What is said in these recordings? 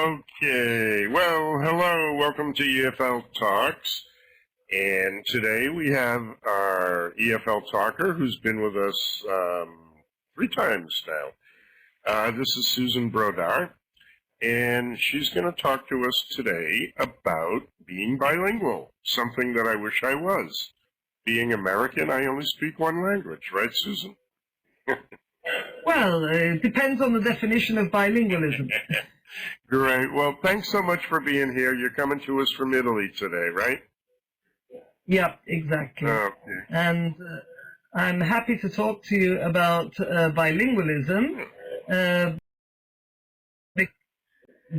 Okay, well, hello, welcome to EFL Talks, and today we have our EFL talker who's been with us 3 times now. This is Susan Brodar, and she's going to talk to us today about being bilingual, something that I wish I was. Being American, I only speak one language, right, Susan? Well, it depends on the definition of bilingualism. Great. Well, thanks so much for being here. You're coming to us from Italy today, right? Yeah, exactly. Okay. And I'm happy to talk to you about bilingualism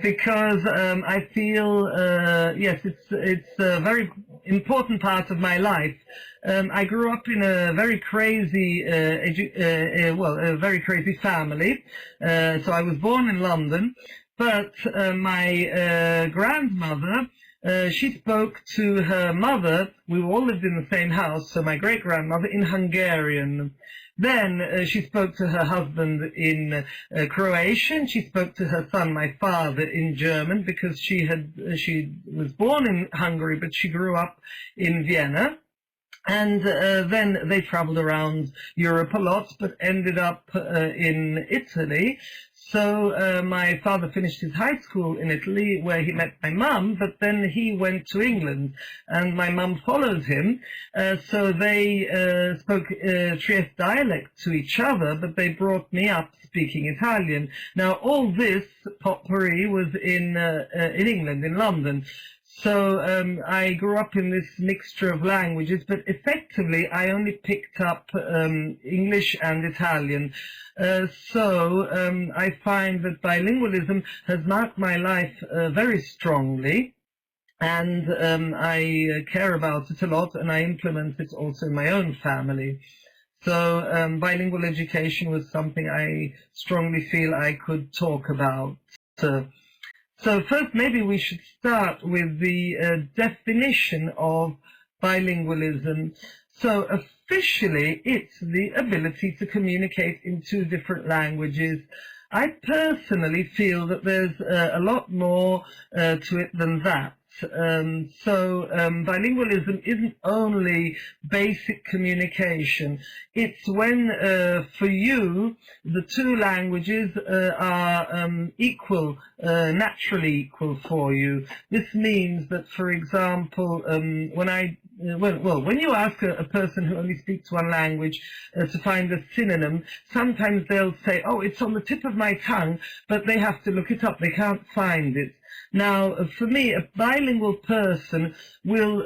because I feel, yes, it's a very important part of my life. I grew up in a very crazy, a very crazy family. So I was born in London. But my grandmother, she spoke to her mother. We all lived in the same house, so my great-grandmother, in Hungarian. Then she spoke to her husband in Croatian. She spoke to her son, my father, in German, because she was born in Hungary, but she grew up in Vienna. And then they traveled around Europe a lot, but ended up in Italy. So my father finished his high school in Italy, where he met my mum, but then he went to England, and my mum followed him. So they spoke Trieste dialect to each other, but they brought me up speaking Italian. Now, all this potpourri was in England, in London. So I grew up in this mixture of languages, but effectively I only picked up English and Italian. So I find that bilingualism has marked my life very strongly, and I care about it a lot, and I implement it also in my own family. So bilingual education was something I strongly feel I could talk about. So first, maybe we should start with the definition of bilingualism. So officially, it's the ability to communicate in 2 different languages. I personally feel that there's a lot more to it than that. Bilingualism isn't only basic communication. It's when, for you, the 2 languages are equal, naturally equal for you. This means that, for example, when you ask a person who only speaks 1 language to find a synonym, sometimes they'll say, oh, it's on the tip of my tongue, but they have to look it up. They can't find it. Now, for me, a bilingual person will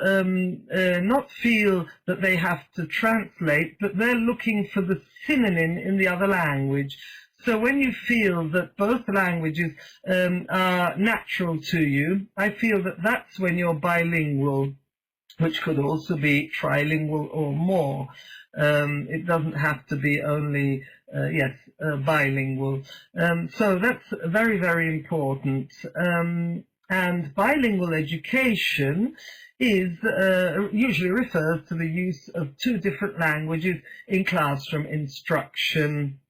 not feel that they have to translate, but they're looking for the synonym in the other language. So when you feel that both languages are natural to you, I feel that that's when you're bilingual, which could also be trilingual or more. It doesn't have to be only, bilingual. So that's very, very important. And bilingual education is usually refers to the use of 2 different languages in classroom instruction.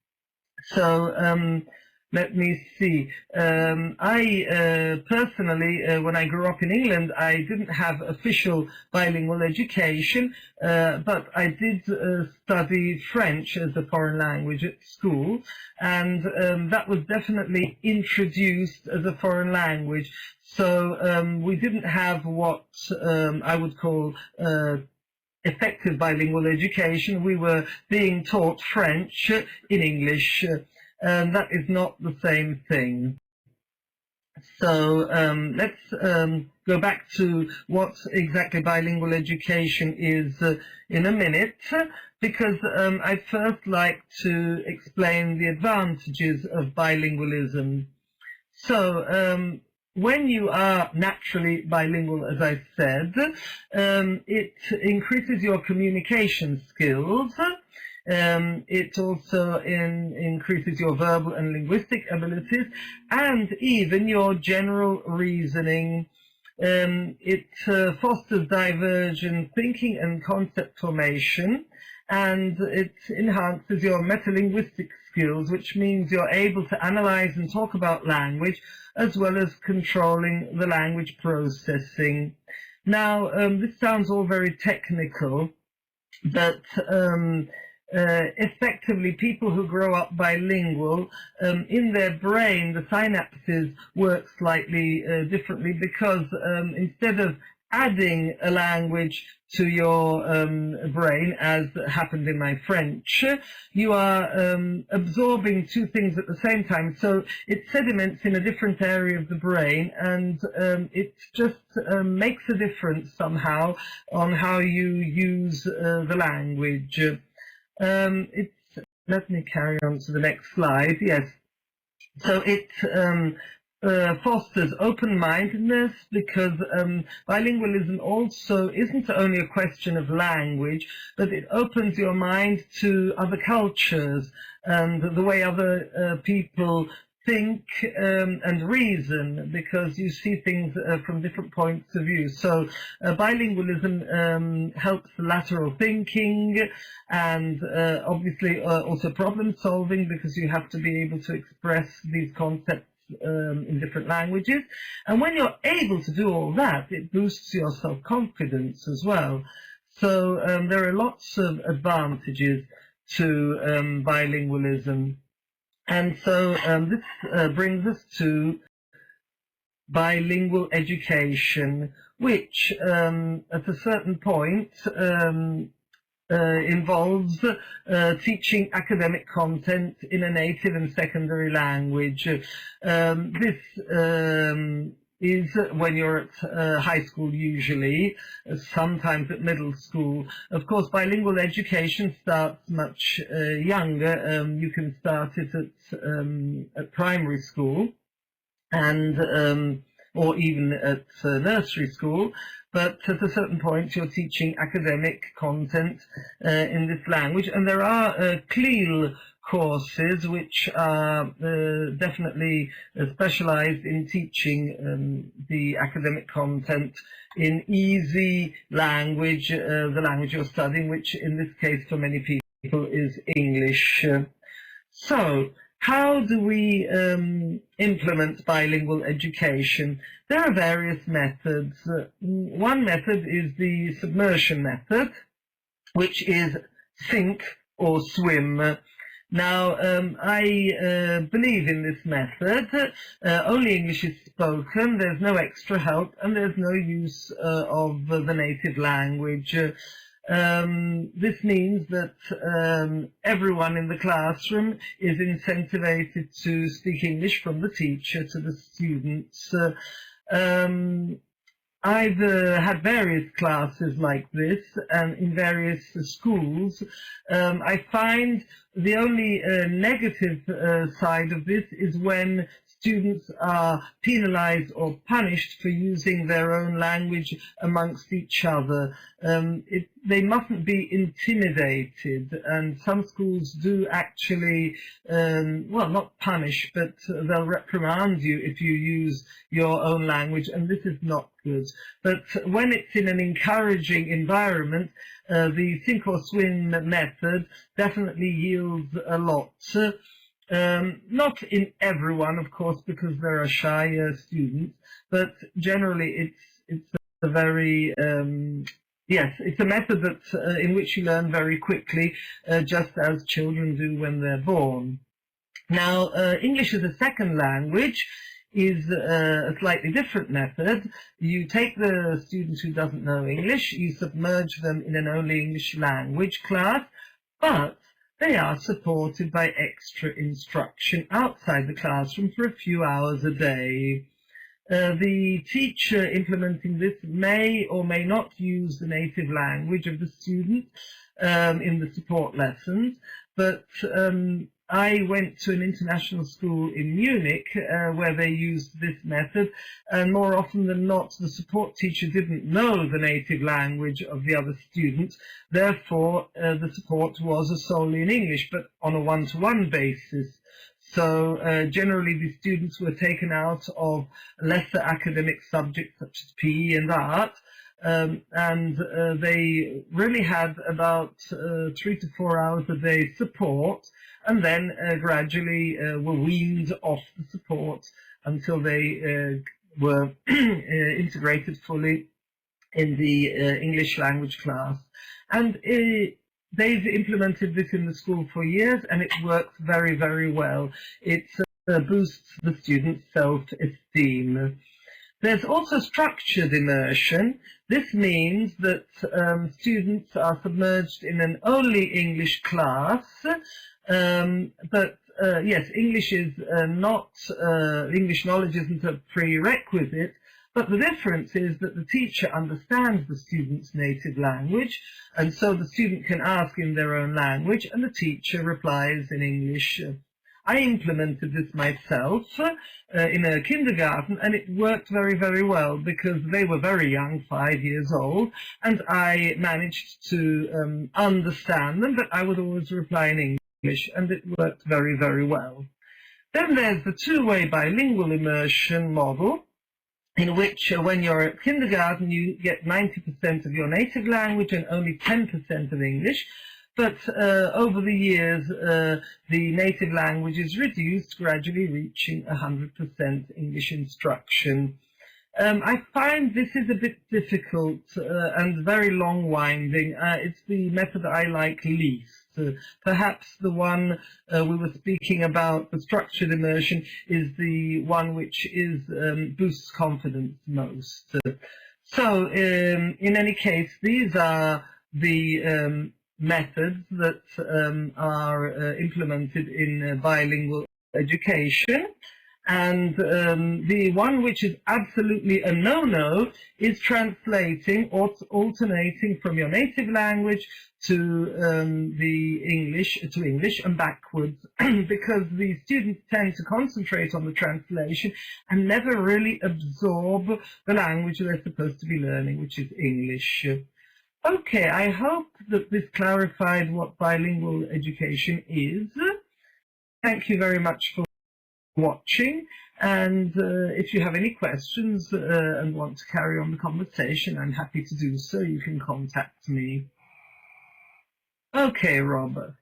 So let me see. I personally, when I grew up in England, I didn't have official bilingual education, but I did study French as a foreign language at school, and that was definitely introduced as a foreign language. So we didn't have what I would call effective bilingual education. We were being taught French in English. And that is not the same thing. So let's go back to what exactly bilingual education is in a minute, because I'd first like to explain the advantages of bilingualism. So when you are naturally bilingual, as I said, it increases your communication skills. It also increases your verbal and linguistic abilities, and even your general reasoning. It fosters divergent thinking and concept formation, and it enhances your metalinguistic skills, which means you're able to analyze and talk about language, as well as controlling the language processing. Now, this sounds all very technical, but effectively, people who grow up bilingual, in their brain, the synapses work slightly differently, because instead of adding a language to your brain, as happened in my French, you are absorbing two things at the same time. So it sediments in a different area of the brain, and it just makes a difference somehow on how you use the language. Let me carry on to the next slide. Yes. So it fosters open-mindedness, because bilingualism also isn't only a question of language, but it opens your mind to other cultures and the way other people think and reason, because you see things from different points of view. So bilingualism helps lateral thinking, and obviously also problem solving, because you have to be able to express these concepts in different languages. And when you're able to do all that, it boosts your self-confidence as well. So there are lots of advantages to bilingualism. And so this brings us to bilingual education, which at a certain point involves teaching academic content in a native and secondary language. This is when you're at high school usually, sometimes at middle school. Of course, bilingual education starts much younger. You can start it at primary school, and or even at nursery school. But at a certain point, you're teaching academic content in this language, and there are CLEAL courses which are definitely specialized in teaching the academic content in easy language, the language you're studying, which in this case for many people is English. So, how do we implement bilingual education? There are various methods. One method is the submersion method, which is sink or swim. Now, I believe in this method. Only English is spoken, there's no extra help, and there's no use of the native language. This means that everyone in the classroom is incentivized to speak English, from the teacher to the students. I've had various classes like this, and in various schools. I find the only negative side of this is when students are penalized or punished for using their own language amongst each other. They mustn't be intimidated, and some schools do actually, well, not punish, but they'll reprimand you if you use your own language, and this is not good. But when it's in an encouraging environment, the sink or swim method definitely yields a lot. Not in everyone, of course, because there are shy students, but generally it's a very yes, it's a method that in which you learn very quickly, just as children do when they're born. Now, English as a second language is a slightly different method. You take the student who doesn't know English, you submerge them in an only English language class, but they are supported by extra instruction outside the classroom for a few hours a day. The teacher implementing this may or may not use the native language of the student in the support lessons, but I went to an international school in Munich where they used this method, and more often than not the support teacher didn't know the native language of the other students. Therefore the support was solely in English, but on a one-to-one basis. So generally the students were taken out of lesser academic subjects such as PE and art, and they really had about 3 to 4 hours a day support, and then gradually were weaned off the support until they were integrated fully in the English language class. And they've implemented this in the school for years, and it works very, very well. It boosts the students' self-esteem. There's also structured immersion. This means that students are submerged in an only English class, but yes, English is English knowledge isn't a prerequisite, but the difference is that the teacher understands the student's native language, and so the student can ask in their own language, and the teacher replies in English. I implemented this myself in a kindergarten, and it worked very, very well because they were very young, 5 years old, and I managed to understand them, but I would always reply in English, and it worked very, very well. Then there's the two-way bilingual immersion model, in which when you're at kindergarten you get 90% of your native language and only 10% of English. But over the years, the native language is reduced, gradually reaching 100% English instruction. I find this is a bit difficult and very long-winding. It's the method I like least. Perhaps the one we were speaking about, the structured immersion, is the one which is boosts confidence most. So in any case, these are the methods that are implemented in bilingual education. And the one which is absolutely a no-no is translating or alternating from your native language to English and backwards, because the students tend to concentrate on the translation and never really absorb the language they're supposed to be learning, which is English. Okay, I hope that this clarified what bilingual education is. Thank you very much for watching, and if you have any questions and want to carry on the conversation, I'm happy to do so. You can contact me. Okay, Robert.